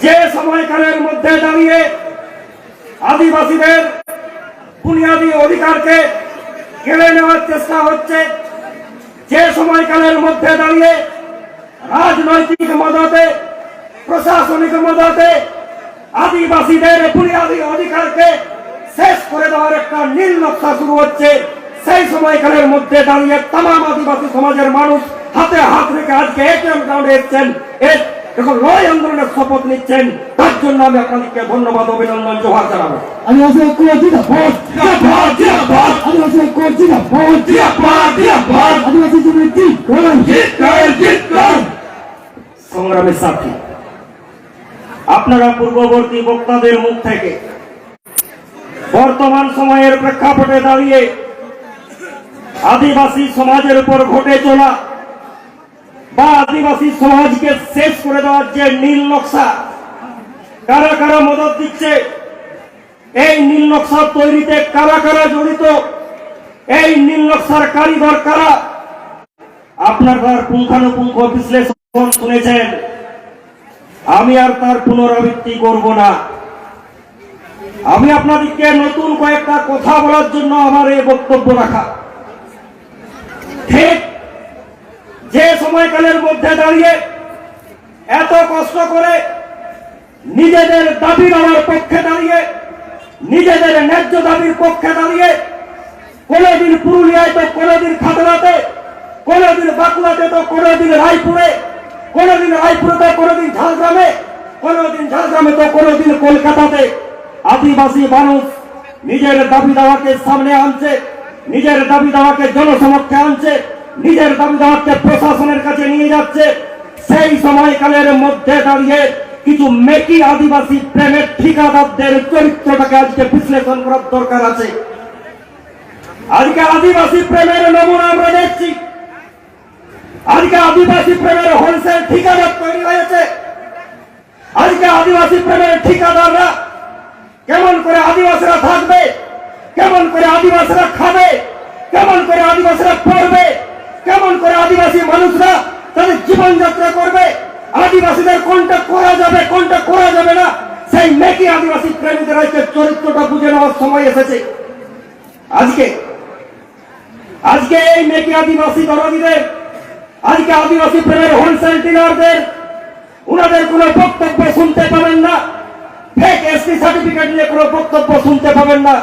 যে সময়কালের মধ্যে দাঁড়িয়ে আদিবাসীদের বুনিয়াদী অধিকারকে কেড়ে নেওয়ার চেষ্টা হচ্ছে, যে সময়কালের মধ্যে দাঁড়িয়ে রাজনৈতিক মদতে, প্রশাসনিক মদতে আদিবাসীদের বুনিয়াদী অধিকারকে শেষ করে দেওয়ার একটা নীল নকশা শুরু হচ্ছে, সেই সময়কালের মধ্যে দাঁড়িয়ে তামাম আদিবাসী সমাজের মানুষ হাতে হাত রেখে আজকে এটিএম গ্রাউন্ডে এসেছেন, এখন লড়াই আন্দোলনের শপথ নিচ্ছেন। তার জন্য আমি আপনাদেরকে ধন্যবাদ, অভিনন্দন, জোহার জানাবো। সংগ্রামের সাথী, আপনারা পূর্ববর্তী বক্তাদের মুখ থেকে বর্তমান সময়ের প্রেক্ষাপটে দাঁড়িয়ে আদিবাসী সমাজের উপর ঘটে চলা বা আদিবাসী সমাজকে শেষ করে দেওয়ার যে নীল নকশা, কারা কারা মদত দিচ্ছে, এই নীল নকশা তৈরিতে কারা কারা জড়িত, এই নীল নকশার কারিগর কারা, আপনারা পুঙ্খানুপুঙ্খ বিশ্লেষণ শুনেছেন। আমি আর তার পুনরাবৃত্তি করব না। আমি আপনাদেরকে নতুন কয়েকটা কথা বলার জন্য আমার এই বক্তব্য রাখা। ঠিক যে সময়কালের মধ্যে দাঁড়িয়ে এত কষ্ট করে নিজেদের দাবি দেওয়ার পক্ষে দাঁড়িয়ে, নিজেদের ন্যায্য দাবির পক্ষে দাঁড়িয়ে কোনোদিন পুরুলিয়ায় তো কোনোদিন খাতড়াতে, কোনোদিন বাঁকুড়াতে তো কোনোদিন রায়পুরে, কোনোদিন রায়পুরে তো কোনোদিন ঝাড়গ্রামে, কোনোদিন ঝাড়গ্রামে তো কোনোদিন কলকাতাতে আদিবাসী মানুষ নিজের দাবি দাওয়াকে সামনে আনছে, নিজের দাবি দাওয়াকে জনসমক্ষে আনছে, নিজের দাবি দাওয়াকে প্রশাসনের কাছে নিয়ে যাচ্ছে। সেই সময়কালের মধ্যে দাঁড়িয়ে কিছু মেকি আদিবাসী প্রেমের ঠিকাদারদের চরিত্রটাকে আজকে বিশ্লেষণ করার দরকার আছে। আজকে আদিবাসী প্রেমের নমুনা আমরা দেখছি। আজকে আদিবাসী প্রেমের হোলসেল ঠিকাদার তৈরি হয়েছে। আজকে আদিবাসী প্রেমের ঠিকাদাররা কেমন করে আদিবাসীরা থাকবে, কেমন করে আদিবাসীরা খাবে, কেমন করে আদিবাসীরা পড়বে, কেমন করে আদিবাসী মানুষরা তাদের জীবনযাত্রা করবে, আদিবাসীদের কোনটা করা যাবে কোনটা করা যাবে না, সেই মেকি আদিবাসী প্রেমীদের আজকে চরিত্রটা বুঝে নেওয়ার সময় এসেছে। আজকে এই মেকি আদিবাসী দরদীদের, আজকে আদিবাসী প্রেমের হোলসেল ডিলারদের উনাদের কোনো বক্তব্য শুনতে পাবেন না। ফেক এসটি সার্টিফিকেট নিয়ে কোনো বক্তব্য শুনতে পাবেন না।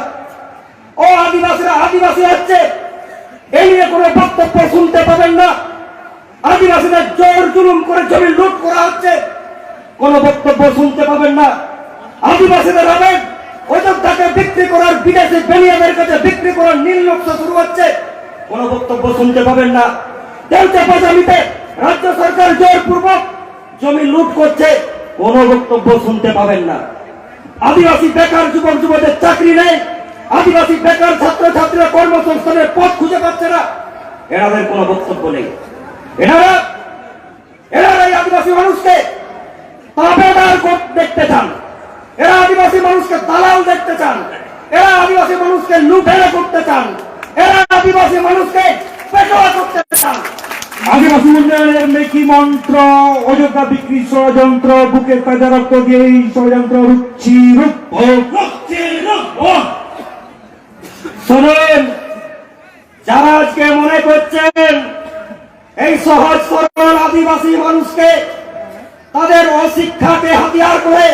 ও আদিবাসীরা আদিবাসী হচ্ছে এই নিয়ে কোনো বক্তব্য শুনতে পাবেন না। আদিবাসীদের জোর জুলুম করে জমি লুট করা হচ্ছে, কোনো বক্তব্য শুনতে পাবেন না। আদিবাসীদের আবেগ অযোধ্যাকে বিক্রি করার, বিদেশি বেনিয়াদের কাছে বিক্রি করার নীল নকশা শুরু হচ্ছে, কোনো বক্তব্য শুনতে পাবেন না। দেউচা পাঁচামিতে রাজ্য সরকার জোরপূর্বক জমি লুট করছে, কোনো বক্তব্য শুনতে পাবেন না। আদিবাসী বেকার যুবক যুবতীদের চাকরি নেই, আদিবাসী বেকার ছাত্র ছাত্রীরা কর্মসংস্থানের পথ খুঁজে পাচ্ছে না, এনাদের কোনো বক্তব্য নেই। এনারা এই আদিবাসী মানুষকে তাবেদার দেখতে চান, এরা আদিবাসী মানুষকে দালাল দেখতে চান, এরা আদিবাসী মানুষকে লুটেরা করতে চান, এরা আদিবাসী মানুষকে পেটোয়া করতে চান। আদিবাসী উন্নয়নের মেকি মন্ত্র, অযোধ্যা বিক্রি ষড়যন্ত্র, বুকের কাজা রক্ত দিয়ে এই ষড়যন্ত্র রুচ্ছি শোনেন, যারা আজকে মনে করছেন এই সহজ সরল আদিবাসী মানুষকে তাদের অশিক্ষাকে হাতিয়ার করে,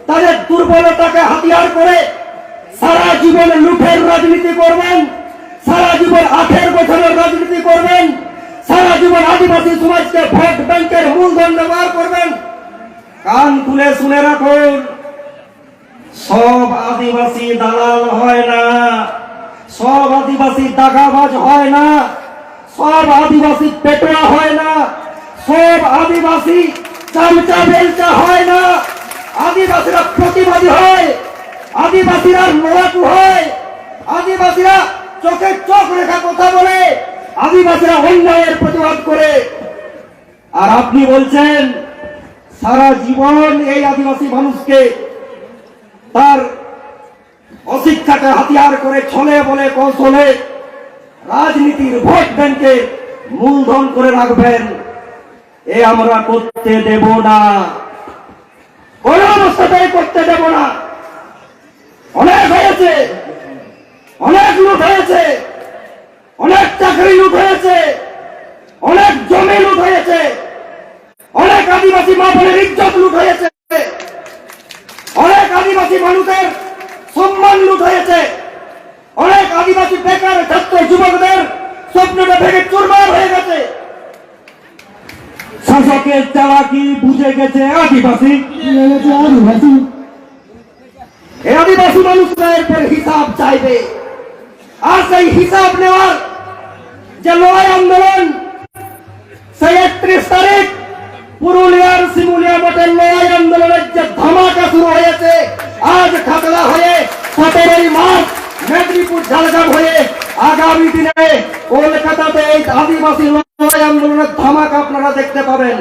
তাদের দুর্বলতাকে হাতিয়ার করে সারা জীবন লুঠের রাজনীতি করবেন, সারা জীবন 18 বছরের রাজনীতি করবেন, সারা জীবন আদিবাসী সমাজকে ভোট ব্যাংকের মূলধন ব্যবহার করবেন, কান খুলে শুনে রাখুন, সব আদিবাসী দালাল হয় না, সব আদিবাসী দাগাবাজ হয় না, সব আদিবাসী পেটোয়া হয় না, সব আদিবাসী চামচা বেলচা হয় না। আদিবাসীরা প্রতিবাদী হয়, আদিবাসীরা লড়াকু হয়, আদিবাসীরা চোখে চোখ রেখা কথা বলে, আদিবাসীরা অন্যায়ের প্রতিবাদ করে। আর আপনি বলছেন সারা জীবন এই আদিবাসী মানুষকে তার অশিক্ষাকে হাতিয়ার করে ছলে বলে কৌশলে রাজনীতির ভোট ব্যাংকে মূলধন করে রাখবেন, এ আমরা করতে দেব না। কোন অবস্থাতেই করতে দেব না। অনেক হয়েছে, অনেক লুট হয়েছে, অনেক চাকরি লুট হয়েছে, অনেক জমি লুট হয়েছে, অনেক আদিবাসী মা বোনের ইজ্জত লুট হয়েছে, অনেক আদিবাসী মানুষের সম্মান লুট হয়েছে, অনেক আদিবাসী বেকার ছাত্র যুবকদের স্বপ্নটা ভেঙে চুরমার হয়ে গেছে। শাসকের চালাকি বুঝে গেছে আদিবাসী। এই আদিবাসী মানুষরা এরপর হিসাব চাইবে। আর সেই হিসাব নেওয়ার যে লড়াই আন্দোলন, সেই 31 তারিখ পুরুলিয়ার শিমুলিয়া মঠের লড়াই আন্দোলনের যে ধামাকা শুরু হয়েছে, আজ খাতড়া হয়ে 17ই মার্চ মেদিনীপুর ঝাড়গ্রাম হয়ে আগামী দিনে কলকাতাতে এই আদিবাসী লড়াই আন্দোলনের ধামাকা আপনারা দেখতে পাবেন।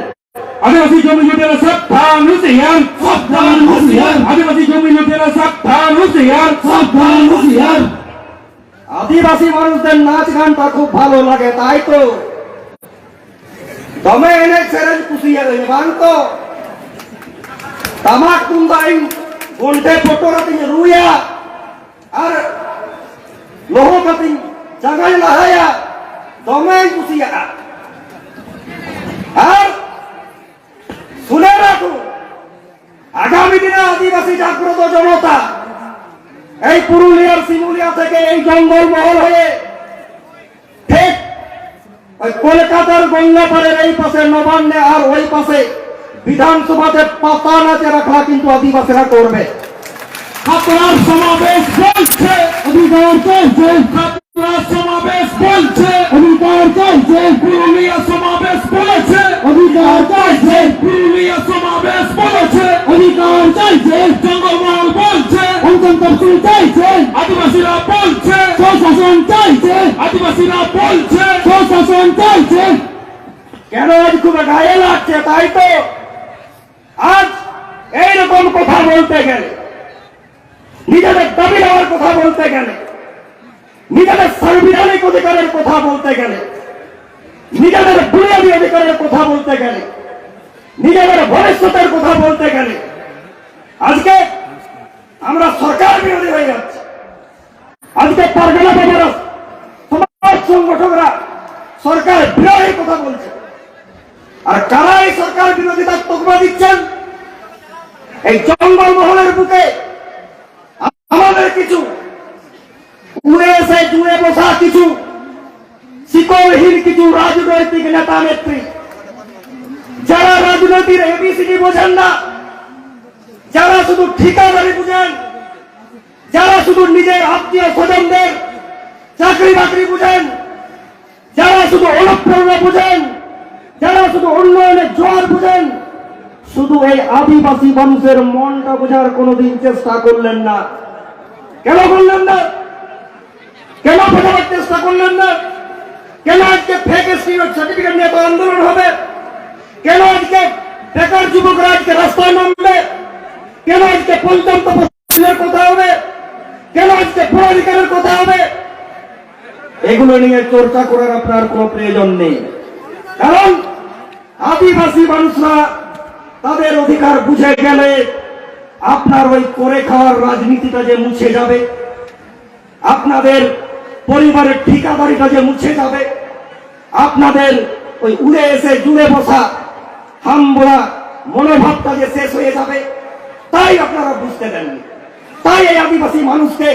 আদিবাসী জমি লুটেরা সাবধান হুঁশিয়ার, সাবধান হুঁশিয়ার। আদিবাসী জমি লুটেরা সাবধান হুঁশিয়ার, সাবধান হুঁশিয়ার। আদিবাসী মানুষদের নাচ গানটা খুব ভালো লাগে, তাই তো দমে এনে সেরেন কুশিয়ে দেবে বাংতো তামাক তুমদাই গন্ডে পটোরাতিং রুইয়া আর লোহ কাতিং জাগাই লাহায়া দমে কুশিয়া। আর শুনে রাখুন, আগামী দিনে আদিবাসী জাগ্রত জনতা এই পুরুলিয়ার শিমুলিয়া থেকে এই জঙ্গল মহল হয়ে ঠিক ওই কলকাতার গঙ্গাপাড়ের এই পাশে নবান্নে আর ওই পাশে বিধানসভাতে পাতা নাচে রাখা কিন্তু আদিবাসীরা করবে। আপনার সমাবেশ বলছে অধিকার চাইছে, আপনার সমাবেশ বলছে অধিকার চাইছে, পুরুলিয়া সমাবেশ বলেছে অধিকার চাইছে, পুরুলিয়া সমাবেশ বলেছে অধিকার চাইছে, জঙ্গলমহল বলছে অঞ্চল তফসিল চাইছে, আদিবাসীরা বলছে স্বশাসন চাইছে, আদিবাসীরা বলছে স্বশাসন চাইছে। কেন আজ খুব গায়ে লাগছে, তাই তো আজ এইরকম কথা বলতে গেলে, নিজেদের দাবি দেওয়ার কথা বলতে গেলে, নিজেদের সাংবিধানিক অধিকারের কথা বলতে গেলে, নিজেদের বুনিয়াদী অধিকারের কথা বলতে গেলে, নিজেদের ভবিষ্যতের কথা বলতে গেলে আজকে আমরা সরকার বিরোধী হয়ে যাচ্ছি। আজকে পারগানা বাবারা, সমাজ সংগঠকরা সরকার বিরোধী কথা বলছে। আর কারা এই সরকার বিরোধিতার তকমা দিচ্ছেন? এই জঙ্গল মহলের বুকে আমাদের কিছু উড়ে এসে জুড়ে বসা কিছু শিকড়হীন কিছু রাজনৈতিক নেতা নেত্রী, যারা রাজনীতির এবিসিডি বোঝেন না, যারা শুধু ঠিকাদারি বুঝেন, যারা শুধু নিজের আত্মীয় স্বজনদের চাকরি বাকরি বুঝেন, যারা শুধু অনুপ্রেরণা বুঝেন, যারা শুধু উন্নয়নের জোয়ার বুঝেন, শুধু এই আদিবাসী মানুষের মনটা বোঝার কোনোদিন চেষ্টা করলেন না। কেন করলেন না? কেন বোঝাবার চেষ্টা করলেন না? কেন আজকে ফেক সার্টিফিকেট নিয়ে তো আন্দোলন হবে? কেন আজকে বেকার যুবকরা আজকে রাস্তায় নামবে? কেন আজকে পঞ্চম তফসিলের কথা হবে? কেন আজকে ভোটাধিকারের কথা হবে? এগুলো নিয়ে চর্চা করার আপনার কোনো প্রয়োজন নেই, কারণ আদিবাসী মানুষরা তাদের অধিকার বুঝে গেলে আপনার ওই করে খাওয়ার রাজনীতিটা যে মুছে যাবে, আপনাদের পরিবারের ঠিকাদারিটা যে মুছে যাবে, আপনাদের ওই উড়ে এসে জুড়ে বসা হামবোড়া মনোভাবটা যে শেষ হয়ে যাবে, তাই আপনারা বুঝতে দেননি। তাই এই আদিবাসী মানুষকে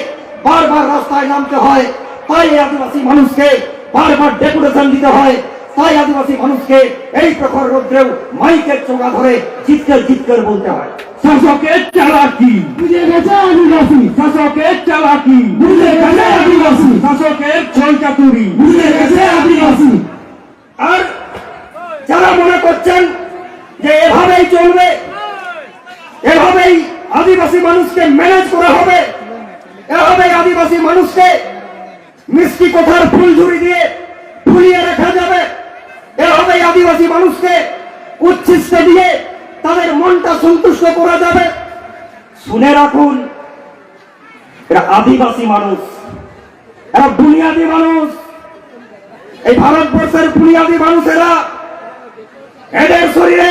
বারবার রাস্তায় নামতে হয়, তাই এই আদিবাসী মানুষকে বারবার ডেপুটেশন দিতে হয়, তাই আদিবাসী মানুষকে এই প্রখর রৌদ্রেও মাইকের চোঙা ধরে চিৎকার চিৎকার বলতে হয়। শাসকের চালাকি বুঝে গেছে আদিবাসী, শাসকের চালাকি বুঝে গেছে আদিবাসী, শাসকের ছলচাতুরি বুঝে গেছে আদিবাসী। আর যারা মনে করছেন যে এভাবেই চলবে, এভাবেই আদিবাসী মানুষকে ম্যানেজ করা হবে, এভাবেই আদিবাসী মানুষকে মিষ্টি কথার ফুলঝুরি দিয়ে ফুলিয়ে রাখা যাবে, এভাবেই আদিবাসী মানুষকে উচ্ছিষ্ট দিয়ে তাদের মনটা সন্তুষ্ট করা যাবে, শুনে রাখুন, এরা আদিবাসী মানুষ, এরা বুনিয়াদী মানুষ। এই ভারতবর্ষের বুনিয়াদী মানুষেরা, এদের শরীরে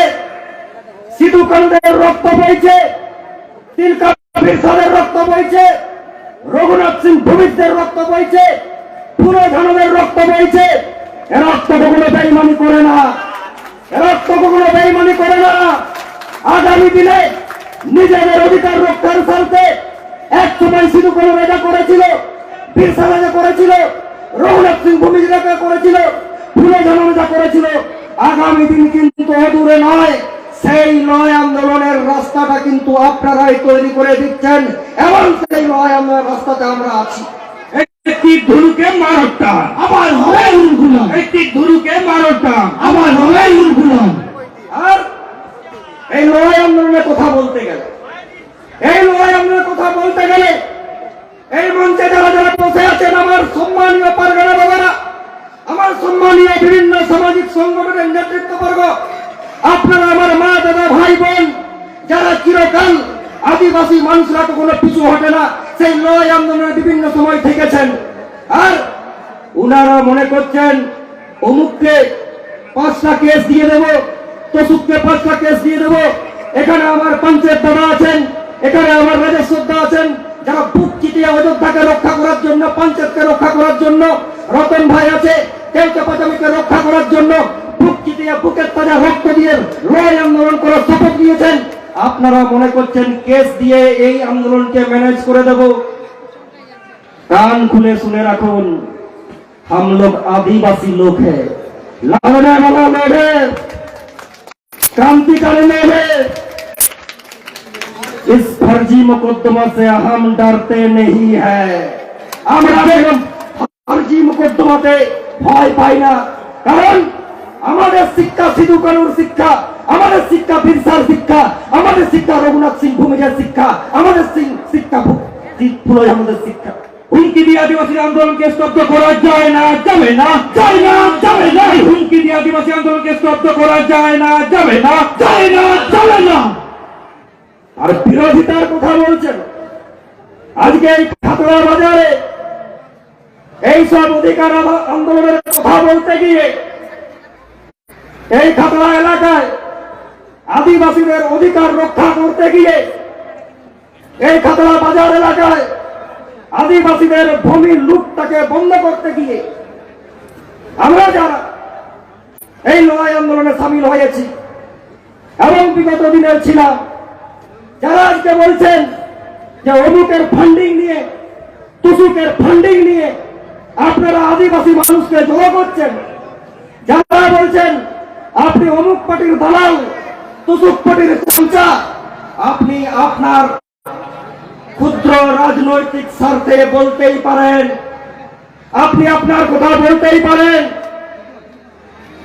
সিধু কানুদের রক্ত বইছে, তিলকা বিরসাদের রক্ত বইছে, রঘুনাথ সিং ভূমিজদের রক্ত বইছে, পুরো ধানদের রক্ত বইছে। এ রক্ত কখনো বেইমানি করে না, এ রক্ত কখনো বেইমানি করে না। আগামী দিনে নিজেদের অধিকার রক্ষার স্বার্থে এক সময় সিধু কানু রাজা করেছিল, বিরসা রাজা করেছিল, রঘুনাথ সিং ভূমিজ রাজা করেছিল, পুরো ধানরা করেছিল। আগামী দিন কিন্তু অদূরে নয়, সেই নয় আন্দোলনের রাস্তাটা কিন্তু আপনারাই তৈরি করে দিচ্ছেন এবং সেই নয় আন্দোলনের রাস্তাতে আমরা আছি। একটি ধুরুকে মারটা আবার হবে উলগুলাম, একটি ধুরুকে মারটা আবার হবে উলগুলাম। আর এই লড়াই আন্দোলনের কথা বলতে গেলে, এই লড়াই আন্দোলনের কথা বলতে গেলে এই মঞ্চে যারা যারা বসে আছেন, আমার সম্মানীয় পারগানা বাবারা, আমার সম্মানীয় বিভিন্ন সামাজিক সংগঠনের নেতৃত্ববর্গ, আপনারা আমার মা দাদা ভাই বোন যারা চিরকাল আদিবাসী মানুষরা কখনো পিছু হটে না, সেই লড়াই আন্দোলনের বিভিন্ন সময় থেকেছেন। আর উনারা মনে করছেন অমুককে 5টা কেস দিয়ে দেবো, তসুককে 5টা কেস দিয়ে দেবো। এখানে আমার পঞ্চায়েত দাদা আছেন, এখানে আমার রাজস্বদা আছেন, যারা বুক চিটিয়ে অযোধ্যাকে রক্ষা করার জন্য, পঞ্চায়েতকে রক্ষা করার জন্য, রতন ভাই আছে কেউকে পাচামিকে রক্ষা করার জন্য বুক চিটিয়ে বুকের তাজা রক্ত দিয়ে লড়াই আন্দোলন করার শপথ নিয়েছেন। আপনারা মনে করছেন কেস দিয়ে এই আন্দোলনকে ম্যানেজ করে দেব। কান খুলে শুনে রাখুন, हम लोग आदिवासी लोग हैं, लड़ने वाला लोग है, क्रांतिकारी लोग है। इस फर्जी मुकदमा से हम डरते नहीं है। আমরা फर्जी मुकदमाते ভয় পাই না, কারণ আমাদের শিক্ষা সিধু কানুর শিক্ষা, আমাদের শিক্ষা বিরসার শিক্ষা, আমাদের শিক্ষা রঘুনাথ সিং ভূমিজের শিক্ষা, আমাদের শিক্ষা ফুলয় আমাদের শিক্ষা। হুমকি দিয়ে আদিবাসী আন্দোলনকে স্তব্ধ করা যায় না, যাবে না, যায় না, যাবে না। হুমকি দিয়ে আদিবাসী আন্দোলনকে স্তব্ধ করা যায় না, যাবে না, যায় না, যাবে না। আর বিরোধিতার কথা বলছেন, আজকে এই খাতড়া বাজারে এই সব অধিকার আন্দোলনের কথা বলতে গিয়ে এই খাতড়া এলাকায় আদিবাসীদের অধিকার রক্ষা করতে গিয়ে এই খাতড়া বাজার এলাকায় আদিবাসীদের ভূমি লুটটাকে বন্ধ করতে গিয়ে আমরা যারা এই লড়াই আন্দোলনে সামিল হয়েছি এবং বিগত দিনের ছিলাম, যারা আজকে বলছেন যে অমুকের ফান্ডিং নিয়ে, তুসুকের ফান্ডিং নিয়ে আপনারা আদিবাসী মানুষকে জড়ো করছেন, যারা বলছেন আপনি অমুক পার্টির দালাল, তুসুক পার্টির চামচা, আপনি আপনার ক্ষুদ্র রাজনৈতিক স্বার্থে বলতেই পারেন, আপনি আপনার কথা বলতেই পারেন।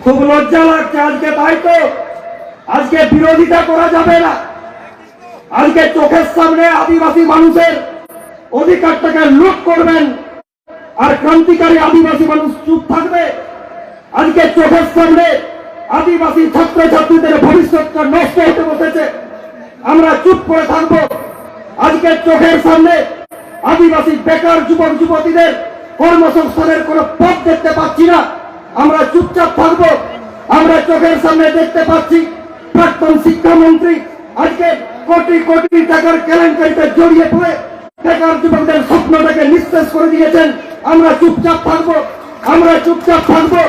খুব লজ্জা লাগছে আজকে, তাই তো আজকে বিরোধিতা করা যাবে না। আজকে চোখের সামনে আদিবাসী মানুষের অধিকারটাকে লুট করবেন আর ক্রান্তিকারী আদিবাসী মানুষ চুপ থাকবে। আজকে চোখের সামনে আদিবাসী ছাত্রছাত্রীদের ভবিষ্যৎটা নষ্ট হতে বসেছে, আমরা চুপ করে থাকবো? আজকে চোখের সামনে আদিবাসী বেকার যুবক যুবতীদের কর্মসংস্থানের কোন পথ দেখতে পাচ্ছি না, আমরা চুপচাপ থাকবো? আমরা চোখের সামনে দেখতে পাচ্ছি প্রাক্তন শিক্ষামন্ত্রী আজকে কোটি কোটি টাকার কেলেঙ্কারিতে জড়িয়ে পড়ে বেকার যুবকদের স্বপ্নটাকে নিঃশেষ করে দিয়েছেন, আমরা চুপচাপ থাকবো? আমরা চুপচাপ থাকবো?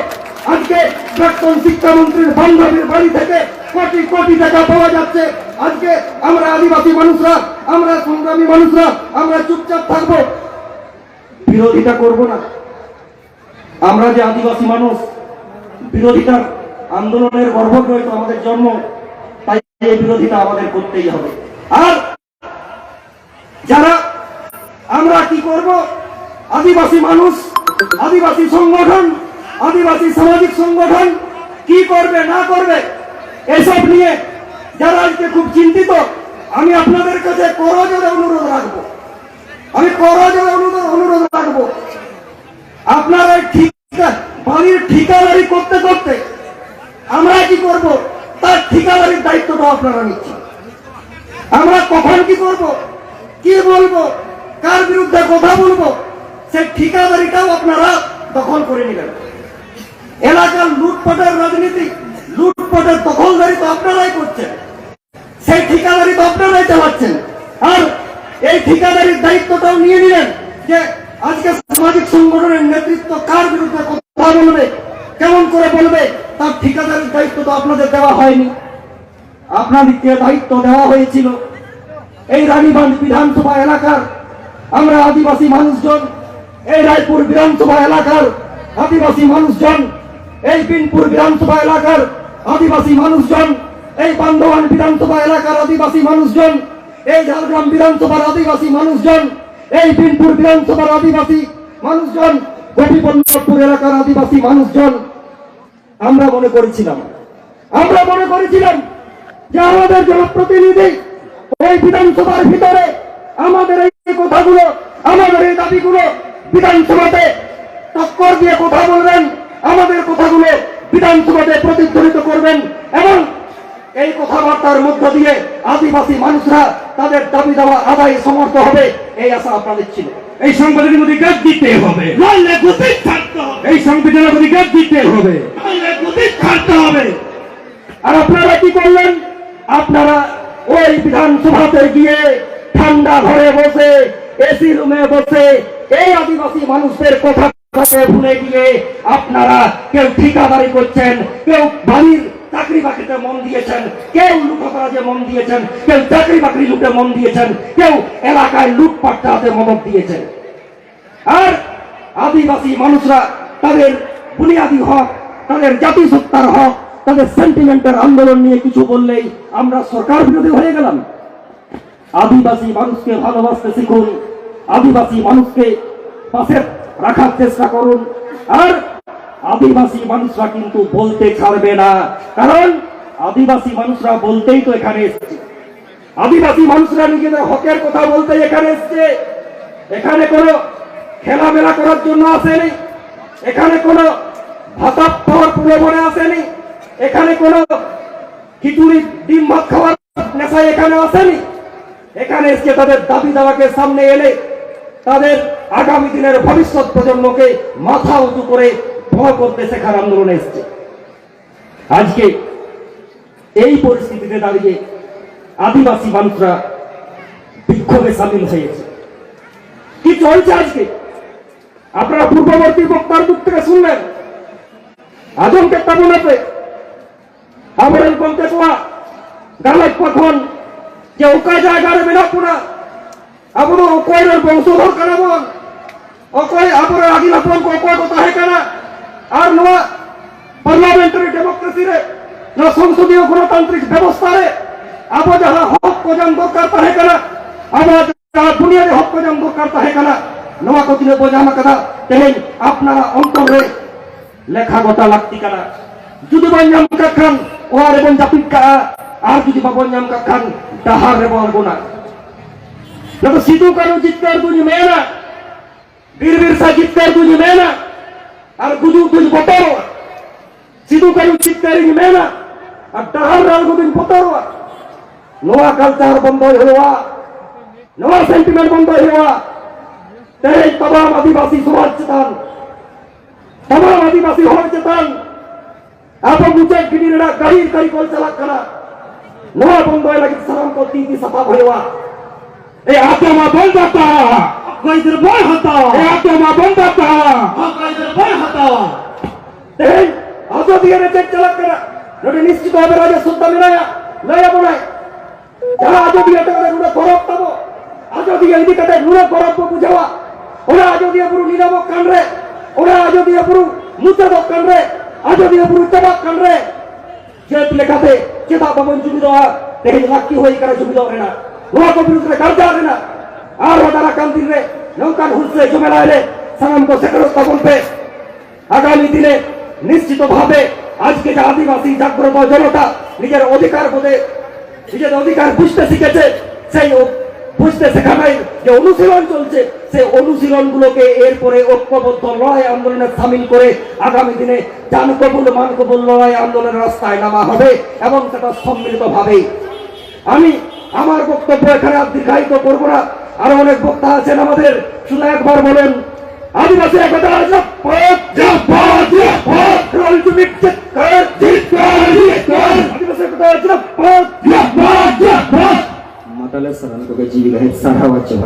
আজকে প্রাক্তন শিক্ষামন্ত্রীর বান্ধবীর বাড়ি থেকে কোটি কোটি টাকা পাওয়া যাচ্ছে, আজকে আমরা আদিবাসী মানুষরা, আমরা সংগ্রামী মানুষরা, আমরা চুপচাপ থাকবো? বিরোধিতা করব না? আমরা যে আদিবাসী মানুষ, বিরোধিতার আন্দোলনের গর্ভগ্রহ আমাদের জন্ম, তাই এই বিরোধিতা আমাদের করতেই হবে। আর যারা আমরা কি করব, আদিবাসী মানুষ, আদিবাসী সংগঠন, আদিবাসী সামাজিক সংগঠন কি করবে না করবে এসব নিয়ে যারা আজকে খুব চিন্তিত, আমি আপনাদের কাছে করজোড়ে অনুরোধ রাখবো, আমি করজোড়ে অনুরোধ রাখবো, আপনারা বাড়ির ঠিকাদারি করতে করতে আমরা কি করব তার ঠিকাদারির দায়িত্বটা আপনারা নিচ্ছেন। আমরা কখন কি করব, কি বলবো, কার বিরুদ্ধে কথা বলবো, সেই ঠিকাদারিটাও আপনারা দখল করে নেবেন। এলাকার লুটপাটের রাজনীতি, লুটপাটের দখলদারি তো আপনারাই করছেন। সেই ঠিকাদারি তো আপনারাই চালাচ্ছেন। আর এই ঠিকাদারির দায়িত্বটাও নিয়ে নিলেন যে আজকে সামাজিক সংগঠনের নেতৃত্ব কার বিরুদ্ধে কথা বলবে, কেমন করে বলবে, তার ঠিকাদারির দায়িত্ব তো আপনাদের দেওয়া হয়নি। আপনাদেরকে দায়িত্ব দেওয়া হয়েছিল এই রানীগঞ্জ বিধানসভা এলাকার আমরা আদিবাসী মানুষজন, এই রায়পুর বিধানসভা এলাকার আদিবাসী মানুষজন, এই বিনপুর বিধানসভা এলাকার আদিবাসী মানুষজন, এই বান্দোয়ান বিধানসভা এলাকার আদিবাসী মানুষজন, এই ঝাড়গ্রাম বিধানসভার আদিবাসী মানুষজন, এই বিনপুর বিধানসভার আদিবাসী মানুষজন, গোপীবল্লভপুর এলাকার আদিবাসী মানুষজন, আমরা মনে করেছিলাম যে আমাদের জনপ্রতিনিধি এই বিধানসভার ভিতরে আমাদের এই কথাগুলো, আমাদের এই দাবিগুলো বিধানসভাতে টক্কর দিয়ে কথা বলবেন, আমাদের কথাগুলো বিধানসভাতে প্রতিধ্বনিত করবেন এবং এই কথাবার্তার মধ্য দিয়ে আদিবাসী মানুষরা তাদের দাবি দাওয়া আদায়ে সমর্থ হবে, এই আশা আপনাদের ছিল। এই সংবিধানের অধিকার দিতে হবে, নইলে গতি ছাড়তে হবে। এই সংবিধানের অধিকার দিতে হবে, নইলে গতি ছাড়তে হবে। আর আপনারা কি করলেন? আপনারা ওই বিধানসভাতে গিয়ে ঠান্ডা ঘরে বসে, এসি রুমে বসে এই আদিবাসী মানুষদের কথা ভুলে গিয়ে আপনারা কেউ ঠিকাদারি করছেন, কেউ বাড়ির চাকরি বাকরিতে মন দিয়েছেন, কেউ লুটাপাড়াতে মন দিয়েছেন, কেউ চাকরি বাকরি লুটে মন দিয়েছেন, কেউ এলাকায় লুটপাটটাতে মদত দিয়েছেন। আর আদিবাসী মানুষরা তাদের বুনিয়াদী হক, তাদের জাতিসত্তার হক, তাদের সেন্টিমেন্টের আন্দোলন নিয়ে কিছু বললেই আমরা সরকার বিরোধী হয়ে গেলাম। আদিবাসী মানুষকে ভালোবাসতে শিখুন, আদিবাসী মানুষকে পাশে রাখার চেষ্টা করুন। আর আদিবাসী মানুষরা কিন্তু বলতে ছাড়বে না, কারণ আদিবাসী মানুষরা বলতেই তো এখানে এসছে। আদিবাসী মানুষরা নিজেদের হকের কথা বলতে এখানে এসছে। এখানে কোনো খেলামেলা করার জন্য আসেনি, এখানে কোনো ভাতা পাওয়ার প্রলোভনে আসেনি, এখানে কোনো খিচুড়ি ডিম ভাত খাওয়ার নেশায় এখানে আসেনি। এখানে এসে তাদের দাবি দাওয়াকে সামনে এনে তাদের আগামী দিনের ভবিষ্যৎ প্রজন্মকে মাথা উঁচু করে ভয় করতে শেখার আন্দোলনে এসছে। আজকে এই পরিস্থিতিতে দাঁড়িয়ে আদিবাসী মানুষরা বিক্ষোভে সামিল হয়েছে। কি চলছে আজকে আপনারা পূর্ববর্তী বক্তার মুখ থেকে শুনলেন। আজমকে তাবুনাতে আবরেল বলতে কোয়া গালাত পখন যে ওকা জায়গায় মেনাপুরা আবরো অকয়ের বংশধর কানা বল অকয় আবরের আগিলাপন অকয় কথা হে কানা আর নোয়া পার্লামেন্টারি ডেমোক্রেসি রে না সংসদীয় গণতান্ত্রিক ব্যবস্থা রে আবো যাহা হক কো জান দরকার তাহে কানা আবো যাহা বুনিয়াদী হক কো জান দরকার তাহে কানা নোয়া কো দিনে বোঝানা কথা তেহেন আপনারা অন্তরে লেখা গোটা লাগতি কানা যদি বঞ্জাম কাখান ওয়ার এবং জাপিক কা আর যদি বঞ্জাম কাখান ডাহার রে বলগুনা না তো সিধু কানু জিতকার দুনি মেনা বীর বিরসা জিতকার দুনি মেনা আর গুজু দুনি বতরো সিধু কানু জিতকার দুনি মেনা আর ডাহার রাল গুদিন বতরো নোয়া কালচার বন্ধ হওয়া নোয়া সেন্টিমেন্ট বন্ধ হওয়া তেই तमाम आदिवासी समाज चेतन तमाम आदिवासी हर चेतन आप मुझे गिरिरा गरीब करिकल चला करा नोआ बंद लगी सलाम को तीती सफा भयवा ए आत्मा बन जाता कोई इधर बोल होता ए आत्मा बन जाता कोई इधर बोल होता तेई आजो दिए ने चेक चला करा नोटे निश्चित भावे राजा सुद्धा मिलाया नया बनाए जहां आजो दिए तक नुना गौरव तबो आजो दिए इदी कते नुना गौरव को बुझावा ओरा आजो दिए पुरु नीलाबो कान रे ओरा आजो दिए पुरु मुद्दा कान रे आजो दिए पुरु तबा कान रे जेत लेखाते चेता बमन जुबी दोआ तेहे लाकी होई करा जुबी दो रेना नोआ को बिरुद्ध कर्जा रेना आर वदारा कान दिन रे नौकान हुसले जमेला रे सामन को सेकरो तबन पे आगामी दिने निश्चित भावे आज के आदिवासी जागृत जनता निजेर अधिकार बोधे निजेर अधिकार बुझते शिखेছে সেই বুঝতে শেখা নাই যে অনুশীলন চলছে সেই অনুশীলনগুলোকে এরপরে ঐক্যবদ্ধ লড়াই আন্দোলনে সামিল করে আগামী দিনে জান কবুল মান কবুল লড়াই আন্দোলনের রাস্তায় নামা হবে এবং সেটা সম্মিলিতভাবে। আমি আমার বক্তব্য এখানে আর দীর্ঘায়িত করব না, আরো অনেক বক্তা আছেন আমাদের, শুধু একবার বলেন আদিবাসী একতা আদিবাসী একতা घाटाला सरांको का जीविका है सारा वाचा